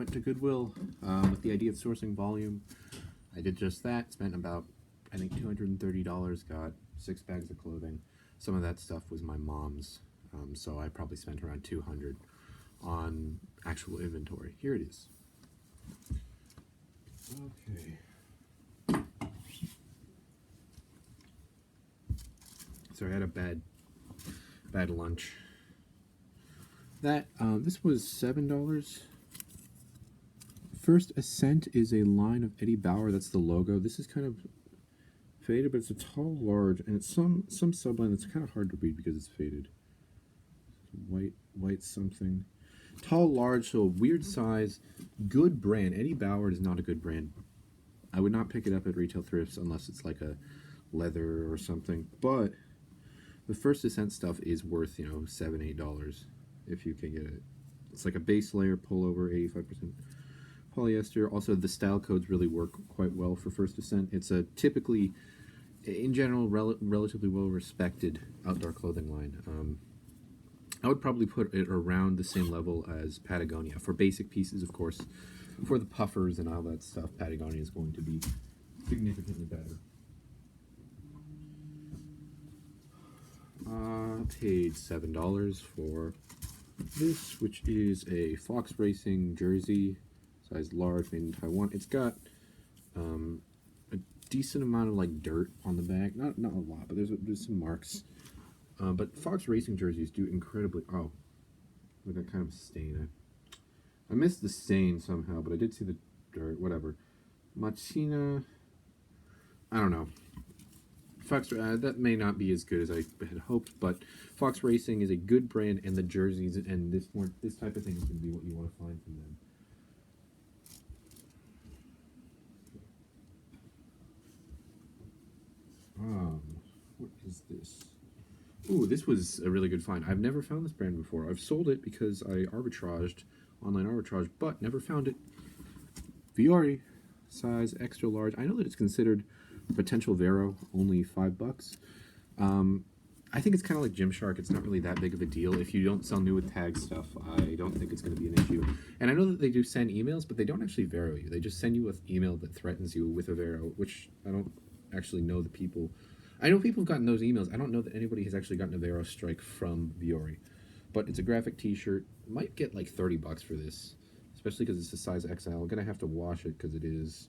went to Goodwill with the idea of sourcing volume. I did just that, spent about, I think, $230, got 6 bags of clothing. Some of that stuff was my mom's, so I probably spent around $200 on actual inventory. Here it is. Okay. So I had a bad lunch. That this was $7. First Ascent is a line of Eddie Bauer. That's the logo. This is kind of faded, but it's a tall, large, and it's some subline that's kind of hard to read because it's faded. White something. Tall, large, so a weird size, good brand. Eddie Bauer is not a good brand. I would not pick it up at retail thrifts unless it's like a leather or something. But the First Ascent stuff is worth, $7, $8 if you can get it. It's like a base layer pullover, 85% polyester. Also, the style codes really work quite well for First Ascent. It's a typically, in general, relatively well-respected outdoor clothing line. I would probably put it around the same level as Patagonia. For basic pieces, of course. For the puffers and all that stuff, Patagonia is going to be significantly better. Paid $7 for this, which is a Fox Racing jersey, size large, made in Taiwan. It's got a decent amount of like dirt on the back, not a lot, but there's some marks. But Fox Racing jerseys do incredibly. Oh, with that kind of stain. I missed the stain somehow, but I did see the dirt. Whatever. Machina. I don't know. Fox, that may not be as good as I had hoped, but Fox Racing is a good brand, and the jerseys and this type of thing is going to be what you want to find from them. What is this? Ooh, this was a really good find. I've never found this brand before. I've sold it because I online arbitraged, but never found it. Viore, size extra large. I know that it's considered a potential Vero, only $5. I think it's kind of like Gymshark. It's not really that big of a deal. If you don't sell new with tag stuff, I don't think it's going to be an issue. And I know that they do send emails, but they don't actually Vero you. They just send you an email that threatens you with a Vero, which I don't actually know the people. I know people have gotten those emails. I don't know that anybody has actually gotten a Vero strike from Viore. But it's a graphic t-shirt. Might get like $30 for this, especially because it's a size XL. I'm going to have to wash it because it is,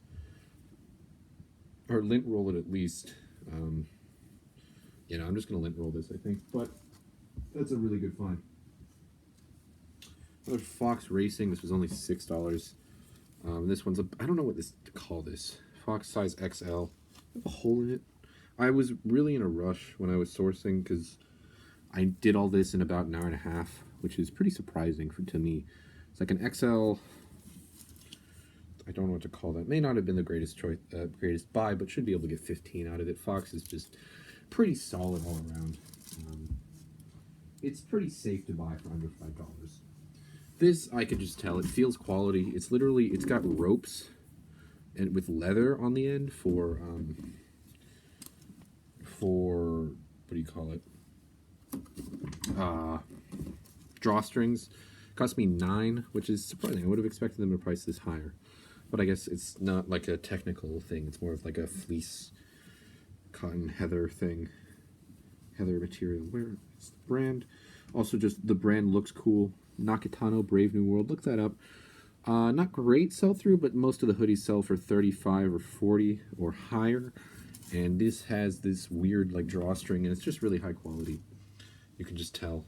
or lint roll it at least. I'm just going to lint roll this, I think. But that's a really good find. Another Fox Racing. This was only $6. This one's I don't know what to call this. Fox size XL. I have a hole in it. I was really in a rush when I was sourcing because I did all this in about an hour and a half, which is pretty surprising to me. It's like an XL. I don't know what to call that. May not have been the greatest choice, greatest buy, but should be able to get 15 out of it. Fox is just pretty solid all around. It's pretty safe to buy for under $5. This, I could just tell, it feels quality. It's got ropes and with leather on the end for what do you call it? Drawstrings. Cost me $9, which is surprising. I would have expected them to price this higher, but I guess it's not like a technical thing. It's more of like a fleece, cotton heather thing, heather material. Where is the brand? Also, just the brand looks cool. Nakatano Brave New World. Look that up. Not great sell through, but most of the hoodies sell for 35 or 40 or higher. And this has this weird like drawstring, and it's just really high quality. You can just tell.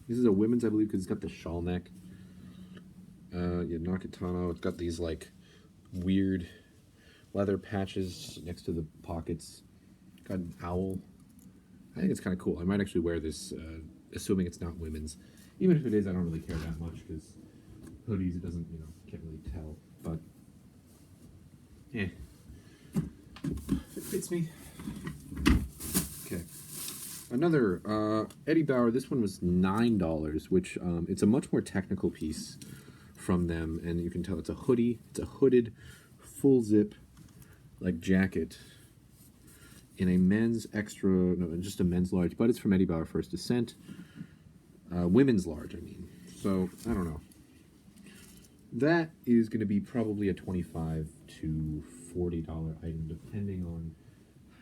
This is a women's, I believe, because it's got the shawl neck. Nakatano. It's got these like weird leather patches next to the pockets. Got an owl. I think it's kind of cool. I might actually wear this, assuming it's not women's. Even if it is, I don't really care that much because hoodies, it doesn't, can't really tell. But yeah. It fits me. Okay. Another Eddie Bauer. This one was $9, which it's a much more technical piece from them, and you can tell it's a hoodie. It's a hooded, full zip, like jacket in a men's extra, no, just a men's large, but it's from Eddie Bauer First Ascent. Women's large, I mean. So I don't know. That is going to be probably a $25 to $40 item, depending on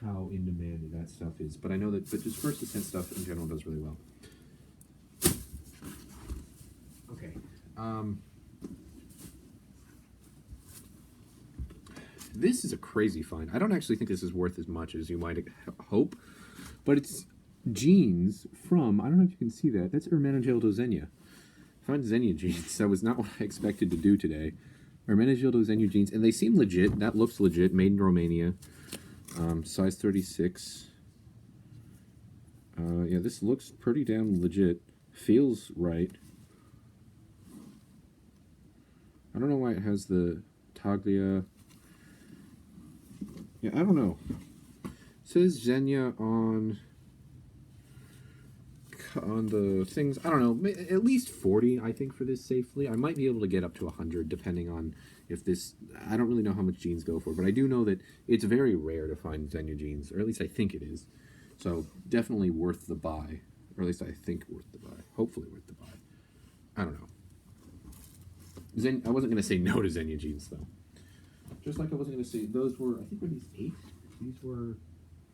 how in demand that stuff is. But I know that, but just first ascent stuff in general does really well. Okay. This is a crazy find. I don't actually think this is worth as much as you might hope, but it's jeans from, I don't know if you can see that, that's Hermenegildo Zegna. Found Zegna jeans. That was not what I expected to do today. Hermenegildo Zegna jeans, and they seem legit. That looks legit. Made in Romania. Size 36. Yeah, this looks pretty damn legit. Feels right. I don't know why it has the Taglia. Yeah, I don't know. It says Zegna on the things. I don't know, at least 40 I think for this safely. I might be able to get up to 100 depending on if this, I don't really know how much jeans go for, but I do know that it's very rare to find Zegna jeans, or at least I think it is. So definitely worth the buy, or at least I think worth the buy. Hopefully worth the buy. I don't know. I wasn't going to say no to Zegna jeans though. Just like I wasn't going to say, those were, I think were these 8?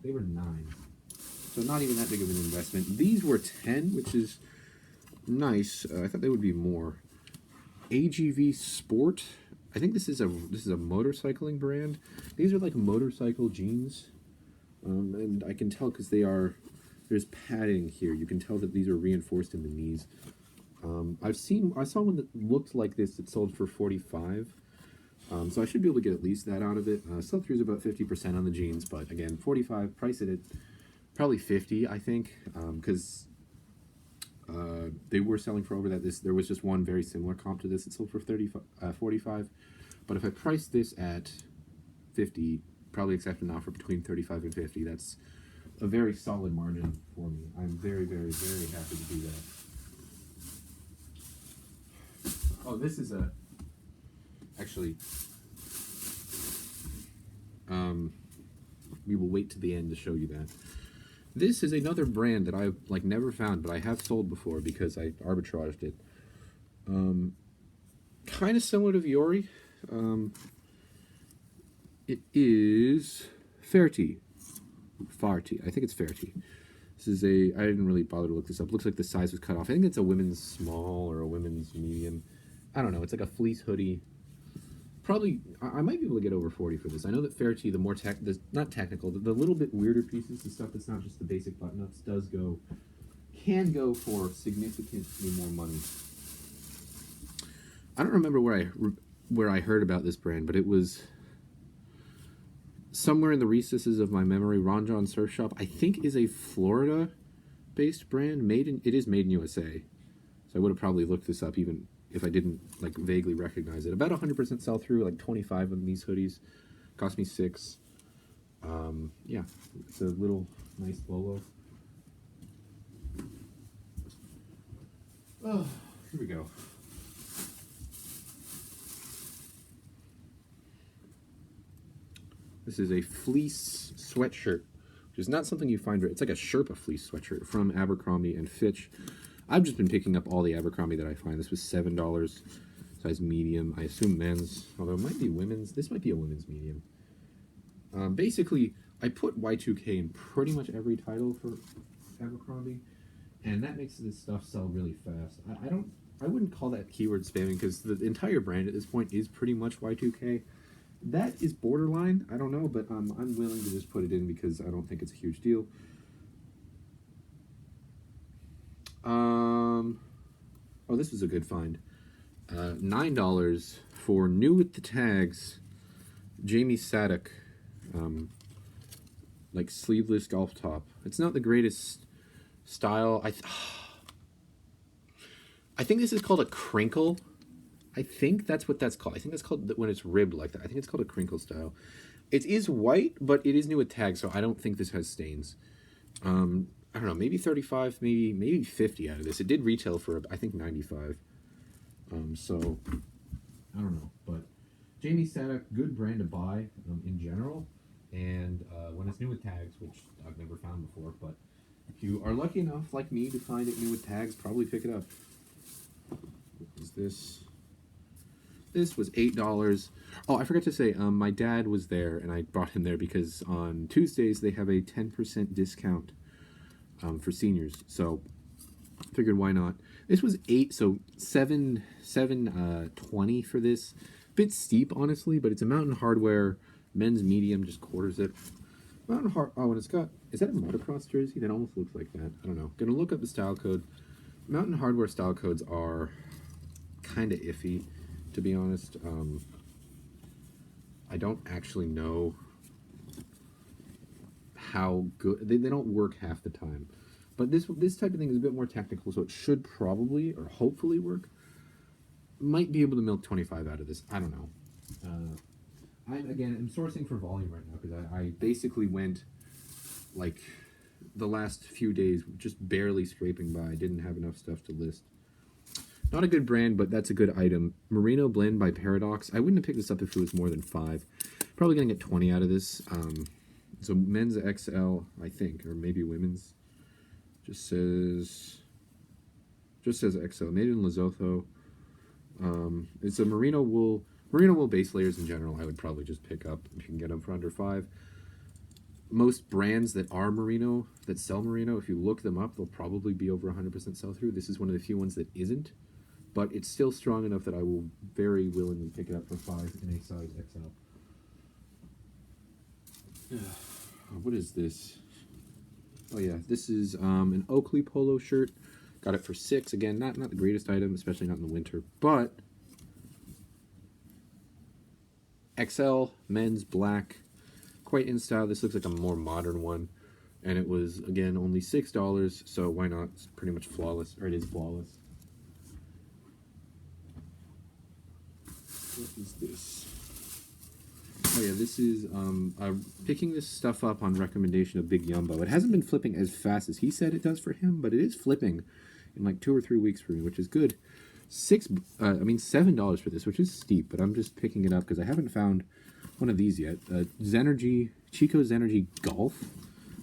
They were 9. So not even that big of an investment. These were 10, which is nice. I thought they would be more. AGV Sport. I think this is a motorcycling brand. These are like motorcycle jeans, and I can tell because there's padding here. You can tell that these are reinforced in the knees. I saw one that looked like this that sold for $45. So I should be able to get at least that out of it. Sell-through is about 50% on the jeans, but again, $45. Price it at probably $50, I think, because they were selling for over that. There was just one very similar comp to this. It sold for $45. But if I price this at $50, probably accept an offer between $35 and $50. That's a very solid margin for me. I'm very, very, very happy to do that. Oh, this is actually. We will wait to the end to show you that. This is another brand that I've never found, but I have sold before because I arbitraged it. Kind of similar to Viore. It is Fairty. Farty. I think it's Fairty. This is I didn't really bother to look this up. Looks like the size was cut off. I think it's a women's small or a women's medium. I don't know. It's like a fleece hoodie. Probably, I might be able to get over 40 for this. I know that Fairty, the more not technical, the little bit weirder pieces, the stuff that's not just the basic button-ups, can go for significantly more money. I don't remember where I heard about this brand, but it was somewhere in the recesses of my memory. Ron John Surf Shop, I think, is a Florida-based brand. It is made in USA. So I would have probably looked this up even if I didn't vaguely recognize it. About 100% sell through, 25 of these hoodies. Cost me $6. Yeah, it's a little nice bolo. Oh, here we go. This is a fleece sweatshirt, which is not something you find. It's like a Sherpa fleece sweatshirt from Abercrombie and Fitch. I've just been picking up all the Abercrombie that I find. This was $7, size medium. I assume men's, although it might be women's. This might be a women's medium. Basically, I put Y2K in pretty much every title for Abercrombie, and that makes this stuff sell really fast. I wouldn't call that keyword spamming because the entire brand at this point is pretty much Y2K. That is borderline. I don't know, but I'm willing to just put it in because I don't think it's a huge deal. Oh, this was a good find. $9 for new with the tags, Jamie Sadek, sleeveless golf top. It's not the greatest style. I think this is called a crinkle. I think that's what that's called. I think that's called when it's ribbed like that. I think it's called a crinkle style. It is white, but it is new with tags, so I don't think this has stains. I don't know, maybe 35, maybe 50 out of this. It did retail for, I think, 95. So, I don't know. But Jamie Sadek, good brand to buy in general. And when it's new with tags, which I've never found before, but if you are lucky enough, like me, to find it new with tags, probably pick it up. What is this? This was $8. Oh, I forgot to say, my dad was there, and I brought him there because on Tuesdays they have a 10% discount for seniors. So figured why not. This was 8, so 720 for this. Bit steep, honestly, but it's a Mountain Hardwear men's medium, just quarter zip. Mountain Hard. Oh, and it's got. Is that a motocross jersey? That almost looks like that. I don't know. Gonna look up the style code. Mountain Hardwear style codes are kind of iffy, to be honest. I don't actually know how good they don't work half the time. But this type of thing is a bit more technical, so it should probably or hopefully work. Might be able to milk 25 out of this. I don't know. I'm sourcing for volume right now because I basically went like the last few days just barely scraping by. Didn't have enough stuff to list. Not a good brand, but that's a good item. Merino Blend by Paradox. I wouldn't have picked this up if it was more than 5. Probably gonna get 20 out of this. So men's XL, I think, or maybe women's. Just says XL. Made in Lesotho. It's a merino wool base layers in general. I would probably just pick up if you can get them for under 5. Most brands that are merino, that sell merino, if you look them up, they'll probably be over 100% sell through. This is one of the few ones that isn't, but it's still strong enough that I will very willingly pick it up for 5 in a size XL. What is this? Oh yeah, this is an Oakley polo shirt. Got it for 6. Again, not the greatest item, especially not in the winter, but XL men's black, quite in style. This looks like a more modern one, and it was again only $6. So why not? It's pretty much flawless, or it is flawless. What is this? Oh yeah, this is I'm picking this stuff up on recommendation of Big Yumbo. It hasn't been flipping as fast as he said it does for him, but it is flipping in like 2 or 3 weeks for me, which is good. $7 for this, which is steep, but I'm just picking it up because I haven't found one of these yet. Chico Zenergy Golf.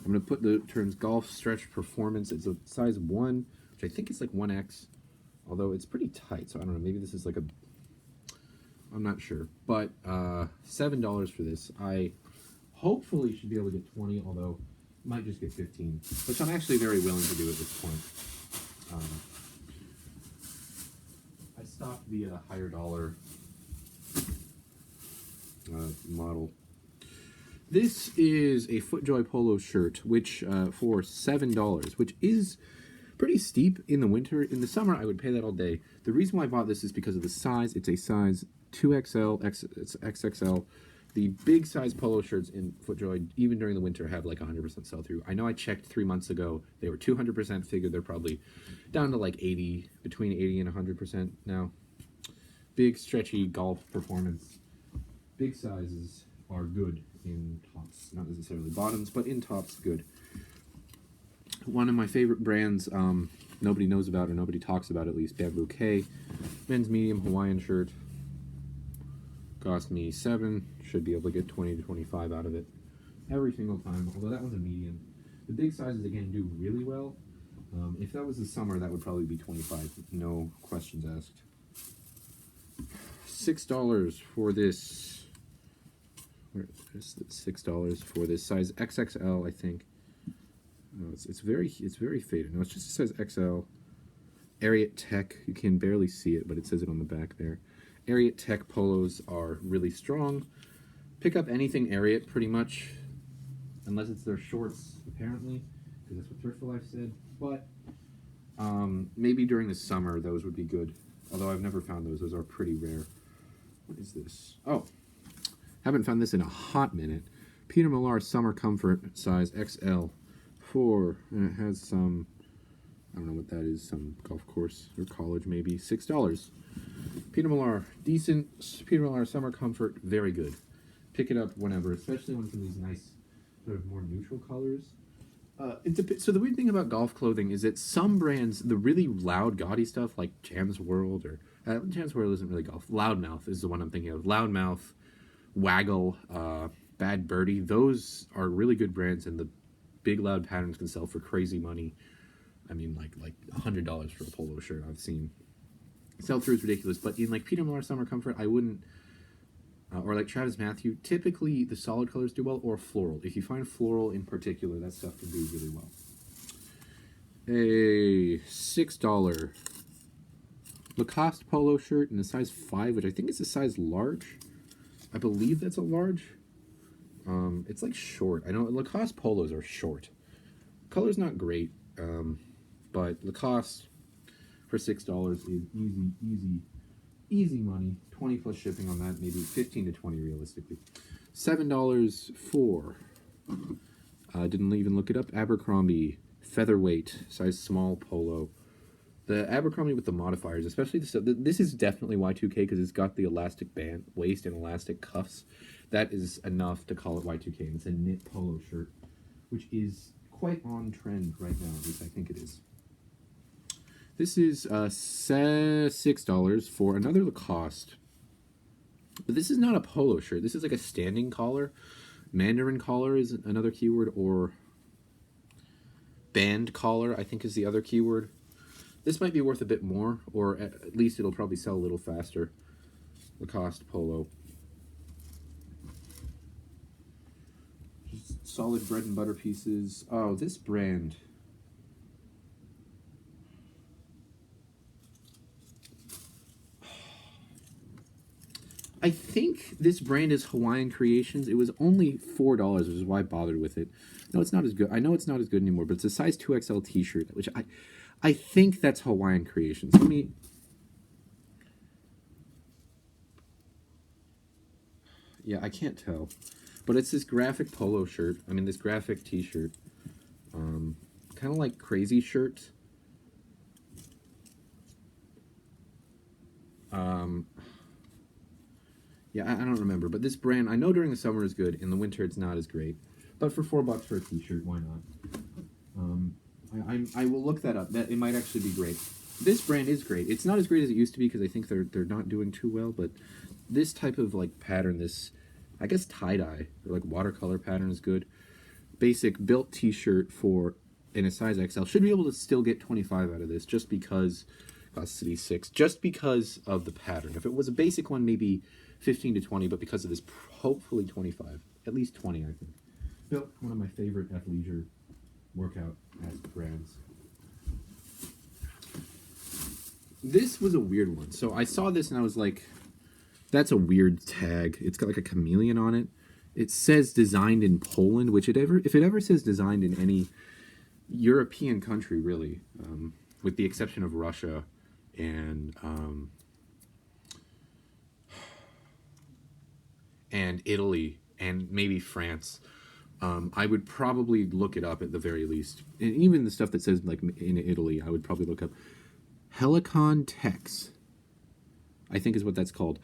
I'm going to put the terms Golf Stretch Performance. It's a size 1, which I think is like 1X, although it's pretty tight, so I don't know, maybe this is like I'm not sure, but $7 for this. I hopefully should be able to get 20, although might just get 15, which I'm actually very willing to do at this point. I stopped the higher dollar model. This is a FootJoy polo shirt, which for $7, which is pretty steep in the winter. In the summer, I would pay that all day. The reason why I bought this is because of the size. It's a size 2XL, it's XXL. The big size polo shirts in FootJoy, even during the winter, have like 100% sell through. I know I checked 3 months ago; they were 200%. Figured they're probably down to like 80, between 80 and 100% now. Big stretchy golf performance. Big sizes are good in tops, not necessarily bottoms, but in tops, good. One of my favorite brands, nobody knows about or nobody talks about, at least, Bamboo K. Men's medium Hawaiian shirt. Cost me 7. Should be able to get 20 to 25 out of it every single time, although that one's a medium. The big sizes, again, do really well. If that was the summer, that would probably be 25, no questions asked. $6 for this. $6 for this size XXL, I think. No, it's very faded. No, it's just a size XL. Ariat Tech. You can barely see it, but it says it on the back there. Ariat Tech polos are really strong. Pick up anything Ariat, pretty much, unless it's their shorts, apparently, because that's what Thrift for Life said. But maybe during the summer, those would be good. Although I've never found those. Those are pretty rare. What is this? Oh, haven't found this in a hot minute. Peter Millar Summer Comfort size XL. And it has some, I don't know what that is, some golf course or college maybe. $6. Peter Millar, decent. Peter Millar Summer Comfort, very good. Pick it up whenever, especially when it's in these nice, sort of more neutral colors. So the weird thing about golf clothing is that some brands, the really loud, gaudy stuff like Jam's World, or Jam's World isn't really golf. Loudmouth is the one I'm thinking of. Loudmouth, Waggle, Bad Birdie, those are really good brands, and the big loud patterns can sell for crazy money. I mean, like $100 for a polo shirt I've seen. Sell-through is ridiculous, but in like Peter Millar Summer Comfort, I wouldn't, or like Travis Matthew, typically the solid colors do well, or floral. If you find floral in particular, that stuff can do really well. A $6 Lacoste polo shirt in a size 5, which I think is a size large. I believe that's a large. It's like short. I know Lacoste polos are short. Color's not great, but Lacoste for $6 is easy money. 20 plus shipping on that, maybe 15 to 20 realistically. $7 for, didn't even look it up, Abercrombie featherweight size small polo. The Abercrombie with the modifiers, especially this is definitely Y2K because it's got the elastic band waist and elastic cuffs. That is enough to call it Y2K, and it's a knit polo shirt, which is quite on trend right now, at least I think it is. This is $6 for another Lacoste. But this is not a polo shirt. This is like a standing collar. Mandarin collar is another keyword, or band collar, I think, is the other keyword. This might be worth a bit more, or at least it'll probably sell a little faster. Lacoste polo. Just solid bread and butter pieces. Oh, this brand. I think this brand is Hawaiian Creations. It was only $4, which is why I bothered with it. No, it's not as good. I know it's not as good anymore, but it's a size 2XL t-shirt, which I think that's Hawaiian Creations. Let me... Yeah, I can't tell. But it's this graphic polo shirt. I mean, this graphic t-shirt. Kind of like Crazy Shirt. Yeah, I don't remember. But this brand, I know during the summer is good. In the winter, it's not as great. But for $4 for a t-shirt, why not? I will look that up. That it might actually be great. This brand is great. It's not as great as it used to be because I think they're not doing too well. But this type of like pattern, this I guess tie-dye or like watercolor pattern is good. Basic built t-shirt for in a size XL should be able to still get 25 out of this just because costs to be 6, just because of the pattern. If it was a basic one, maybe 15 to 20, but because of this, hopefully 25, at least 20, I think. Built, one of my favorite athleisure workout brands. This was a weird one. So I saw this and I was like, that's a weird tag. It's got like a chameleon on it. It says designed in Poland, which if it ever says designed in any European country, really, with the exception of Russia and Italy and maybe France, I would probably look it up at the very least. And even the stuff that says like in Italy, I would probably look up. Helicon Tex, I think is what that's called.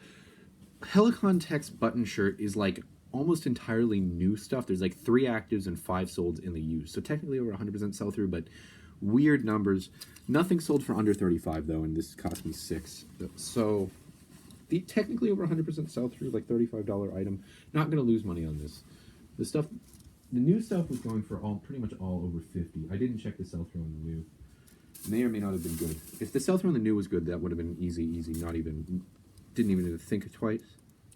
Helicon Tex button shirt is like almost entirely new stuff. There's like 3 actives and 5 solds in the use. So technically over 100% sell through, but weird numbers. Nothing sold for under 35 though, and this cost me 6. So the technically over 100% sell through, like $35 item. Not gonna lose money on this. The new stuff was going for pretty much all over 50. I didn't check the sell through on the new. May or may not have been good. If the sell through on the new was good, that would have been easy. Didn't even need to think twice.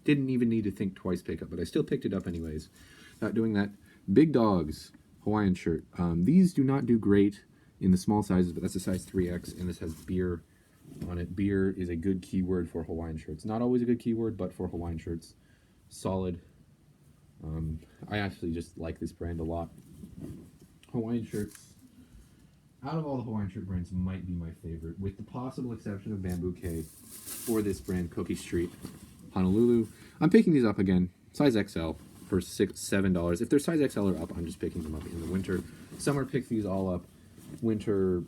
Didn't even need to think twice pickup, but I still picked it up anyways. Not doing that. Big Dogs Hawaiian shirt. These do not do great in the small sizes, but that's a size 3X, and this has beer on it. Beer is a good keyword for Hawaiian shirts. Not always a good keyword, but for Hawaiian shirts, solid. I actually just like this brand a lot. Hawaiian shirts, out of all the Hawaiian shirt brands, might be my favorite, with the possible exception of Bamboo K for this brand, Cookie Street, Honolulu. I'm picking these up again, size XL for $7. If they're size XL or up, I'm just picking them up in the winter. Summer, pick these all up. Winter,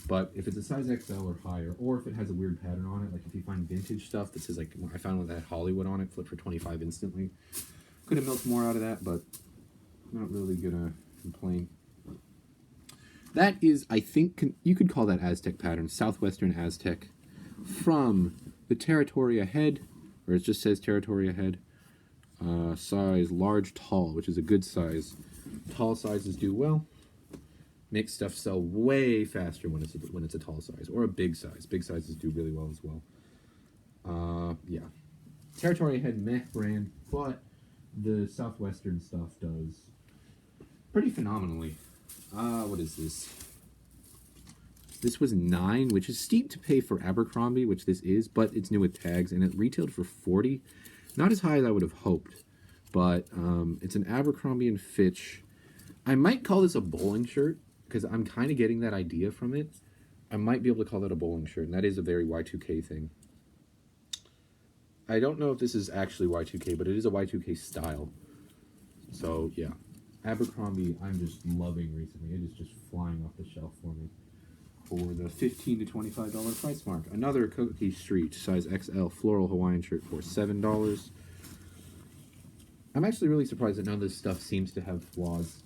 But if it's a size XL or higher, or if it has a weird pattern on it, like if you find vintage stuff that says, like, I found one that had Hollywood on it, flip for 25 instantly. Could have milked more out of that, but I'm not really gonna complain. That is, I think, you could call that Aztec pattern, Southwestern Aztec, from the Territory Ahead, or it just says Territory Ahead, size large, tall, which is a good size. Tall sizes do well. makes stuff sell way faster when it's a tall size or a big size. Big sizes do really well as well. Yeah. Territory had meh brand, but the Southwestern stuff does pretty phenomenally. What is this? This was $9, which is steep to pay for Abercrombie, which this is, but it's new with tags, and it retailed for $40. Not as high as I would have hoped, but it's an Abercrombie and Fitch. I might call this a bowling shirt, because I'm kind of getting that idea from it. I might be able to call that a bowling shirt, and that is a very Y2K thing. I don't know if this is actually Y2K, but it is a Y2K style. So, yeah. Abercrombie, I'm just loving recently. It is just flying off the shelf for me. For the $15 to $25 price mark. Another Cookie Street size XL floral Hawaiian shirt for $7. I'm actually really surprised that none of this stuff seems to have flaws.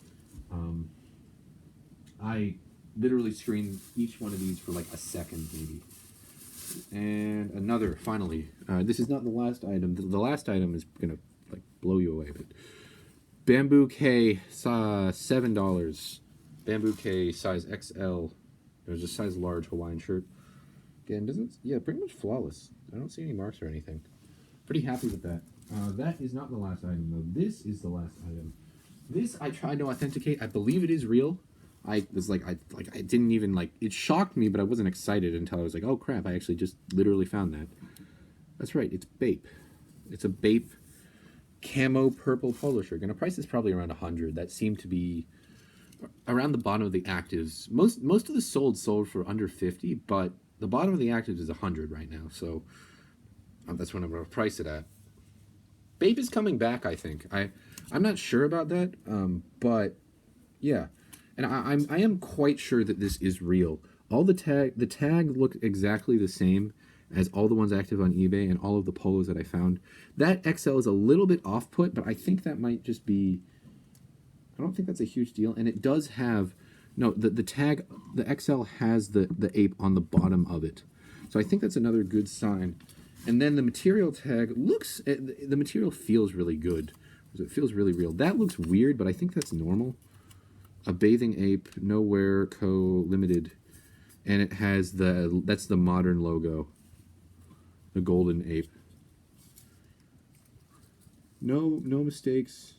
I literally screened each one of these for like a second, maybe. And another, finally. This is not the last item. The last item is gonna like blow you away. But Bamboo K, $7. Bamboo K size XL. There's a size large Hawaiian shirt. Again, pretty much flawless. I don't see any marks or anything. Pretty happy with that. That is not the last item though. This is the last item. This I tried to authenticate. I believe it is real. I was like, I didn't even like, it shocked me, but I wasn't excited until I was like, oh crap, I actually just literally found that. That's right, it's Bape. It's a Bape camo purple polo shirt. Gonna price is probably around 100. That seemed to be around the bottom of the actives. Most of the sold for under 50, but the bottom of the actives is 100 right now, so that's what I'm gonna price it at. Bape is coming back, I think. I'm not sure about that, but yeah. And I am quite sure that this is real. The tag look exactly the same as all the ones active on eBay and all of the polos that I found. That XL is a little bit off-put, but I think that might just be, I don't think that's a huge deal. And it does have, no, the tag, the XL has the ape on the bottom of it. So I think that's another good sign. And then the material tag looks, the material feels really good. It feels really real. That looks weird, but I think that's normal. A bathing ape, Nowhere Co. Limited, and it has that's the modern logo, the golden ape. No mistakes.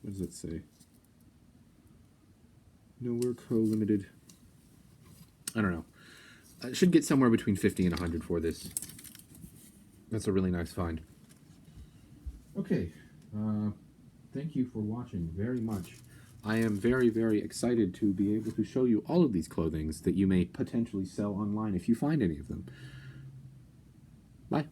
What does that say? Nowhere Co. Limited. I don't know. I should get somewhere between 50 and 100 for this. That's a really nice find. Okay. Thank you for watching very much. I am very, very excited to be able to show you all of these clothings that you may potentially sell online if you find any of them. Bye.